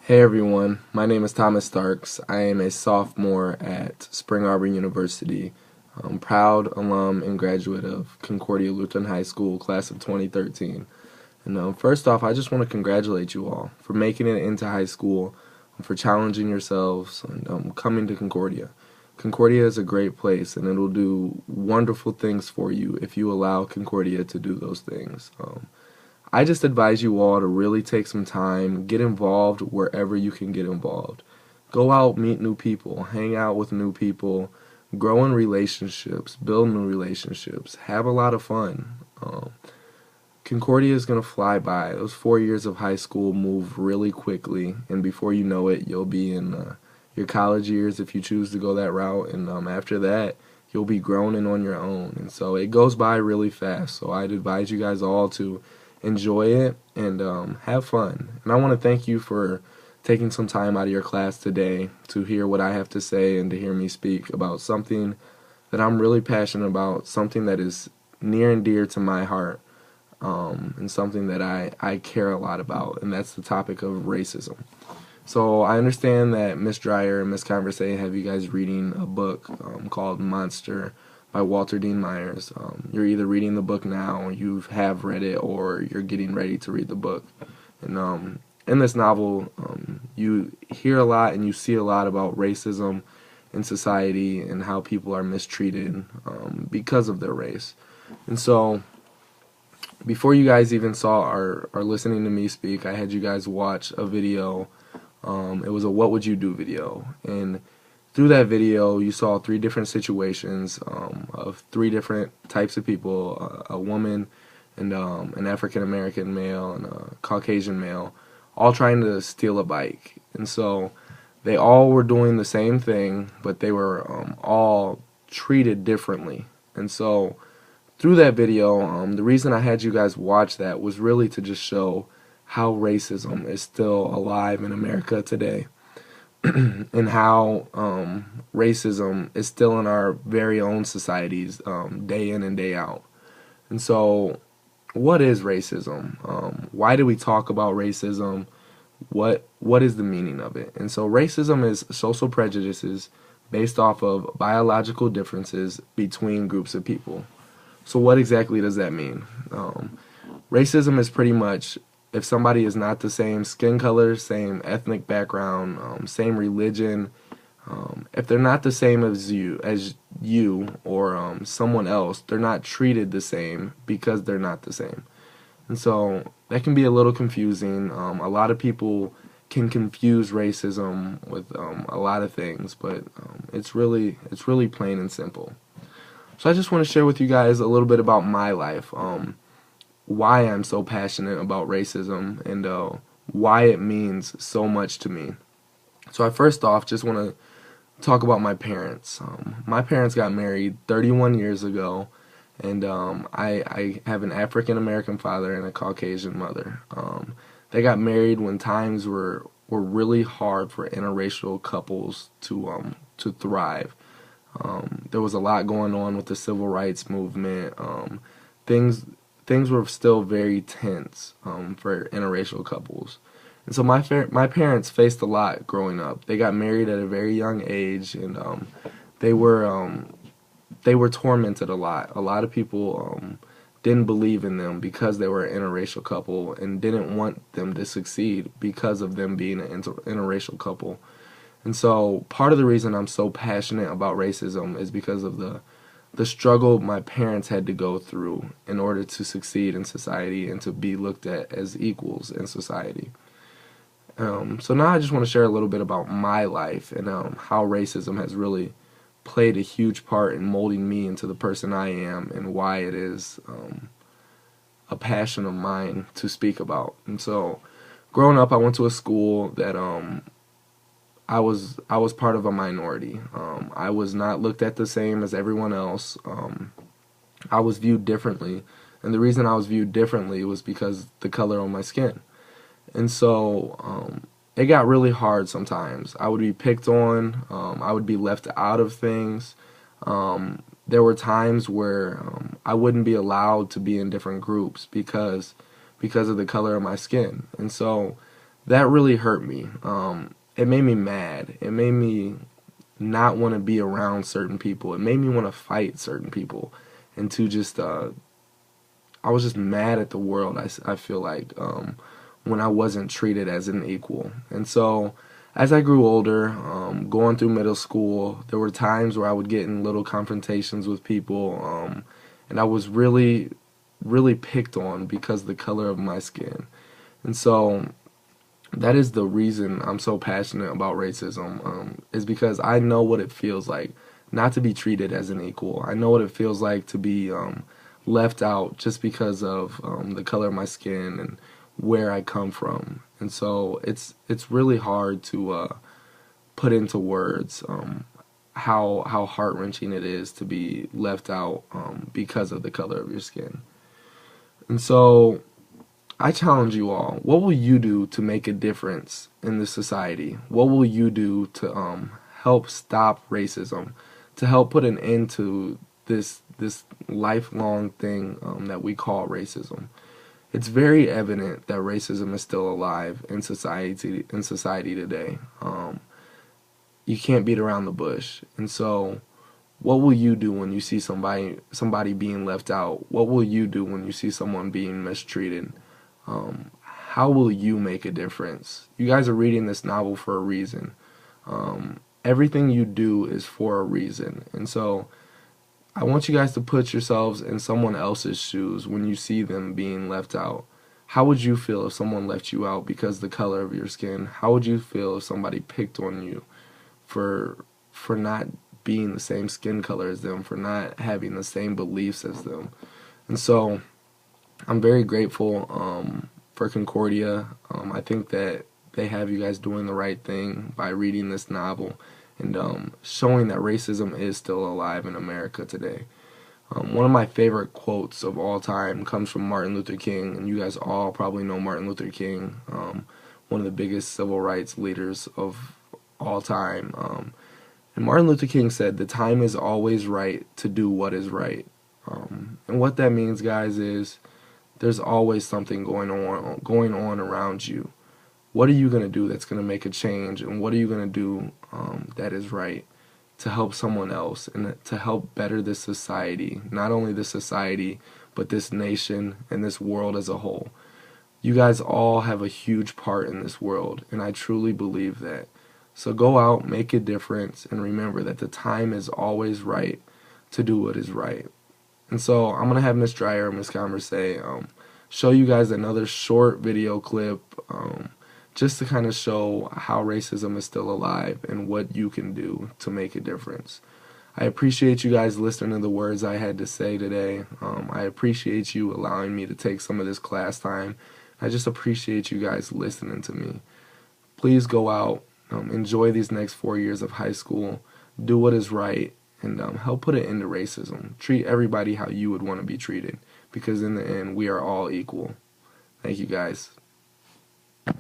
Hey everyone, my name is Thomas Starks. I am a sophomore at Spring Arbor University. I'm proud alum and graduate of Concordia Lutheran High School, class of 2013. And first off, I just want to congratulate you all for making it into high school, for challenging yourselves, and coming to Concordia. Concordia is a great place, and it'll do wonderful things for you if you allow Concordia to do those things. I just advise you all to really take some time, get involved wherever you can get involved. Go out, meet new people, hang out with new people, grow in relationships, build new relationships, have a lot of fun. Concordia is going to fly by. Those 4 years of high school move really quickly, and before you know it, you'll be in your college years if you choose to go that route, and after that, you'll be grown and on your own. And so it goes by really fast, so I'd advise you guys all to enjoy it and have fun. And I want to thank you for taking some time out of your class today to hear what I have to say and to hear me speak about something that I'm really passionate about, something that is near and dear to my heart, and something that I care a lot about, and that's the topic of racism. So I understand that Miss Dreyer and Miss Conversay have you guys reading a book called Monster by Walter Dean Myers. You're either reading the book now, you have read it, or you're getting ready to read the book. And in this novel, you hear a lot and you see a lot about racism in society and how people are mistreated because of their race. And so, before you guys even saw or are listening to me speak, I had you guys watch a video. It was a "What Would You Do" video, and through that video, you saw three different situations of three different types of people: a woman, and an African American male, and a Caucasian male, all trying to steal a bike. And so they all were doing the same thing, but they were all treated differently. And so through that video, the reason I had you guys watch that was really to just show how racism is still alive in America today. And how racism is still in our very own societies, day in and day out. And so, what is racism? Why do we talk about racism? What is the meaning of it? And so, racism is social prejudices based off of biological differences between groups of people. So, what exactly does that mean? Racism is pretty much if somebody is not the same skin color, same ethnic background, same religion, if they're not the same as you or someone else, they're not treated the same because they're not the same. And so that can be a little confusing. A lot of people can confuse racism with a lot of things, but it's really plain and simple. So I just want to share with you guys a little bit about my life. Why I'm so passionate about racism and why it means so much to me. So I first off just want to talk about my parents. My parents got married 31 years ago, and I have an African American father and a Caucasian mother. They got married when times were really hard for interracial couples to thrive. There was a lot going on with the civil rights movement. Things were still very tense for interracial couples. And so my parents faced a lot growing up. They got married at a very young age, and they were tormented a lot. A lot of people didn't believe in them because they were an interracial couple and didn't want them to succeed because of them being an interracial couple. And so part of the reason I'm so passionate about racism is because of the struggle my parents had to go through in order to succeed in society and to be looked at as equals in society. So now I just want to share a little bit about my life and how racism has really played a huge part in molding me into the person I am and why it is a passion of mine to speak about. And so growing up, I went to a school that I was part of a minority. I was not looked at the same as everyone else. I was viewed differently, and the reason I was viewed differently was because the color of my skin. And so it got really hard sometimes. I would be picked on. I would be left out of things. There were times where I wouldn't be allowed to be in different groups because of the color of my skin. And so that really hurt me. It made me mad. It made me not want to be around certain people. It made me want to fight certain people, and to just I was just mad at the world. I feel like when I wasn't treated as an equal. And so as I grew older, going through middle school, there were times where I would get in little confrontations with people, and I was really, really picked on because of the color of my skin. And so that is the reason I'm so passionate about racism, is because I know what it feels like not to be treated as an equal. I know what it feels like to be left out just because of the color of my skin and where I come from. And so it's really hard to put into words how heart-wrenching it is to be left out because of the color of your skin. And so I challenge you all. What will you do to make a difference in this society? What will you do to help stop racism? To help put an end to this lifelong thing that we call racism? It's very evident that racism is still alive in society today. You can't beat around the bush. And so what will you do when you see somebody being left out? What will you do when you see someone being mistreated? How will you make a difference? You guys are reading this novel for a reason. Everything you do is for a reason. And so I want you guys to put yourselves in someone else's shoes when you see them being left out. How would you feel if someone left you out because of the color of your skin? How would you feel if somebody picked on you for not being the same skin color as them, for not having the same beliefs as them? And so I'm very grateful for Concordia. I think that they have you guys doing the right thing by reading this novel and showing that racism is still alive in America today. One of my favorite quotes of all time comes from Martin Luther King, and you guys all probably know Martin Luther King, one of the biggest civil rights leaders of all time. And Martin Luther King said, "The time is always right to do what is right." And what that means, guys, is there's always something going on around you. What are you going to do that's going to make a change, and what are you going to do that is right to help someone else and to help better this society, not only this society, but this nation and this world as a whole? You guys all have a huge part in this world, and I truly believe that. So go out, make a difference, and remember that the time is always right to do what is right. And so I'm going to have Miss Dreyer and Miss Converse show you guys another short video clip just to kind of show how racism is still alive and what you can do to make a difference. I appreciate you guys listening to the words I had to say today. I appreciate you allowing me to take some of this class time. I just appreciate you guys listening to me. Please go out, enjoy these next 4 years of high school, do what is right, and help put an end to racism. Treat everybody how you would want to be treated, because in the end, we are all equal. Thank you, guys.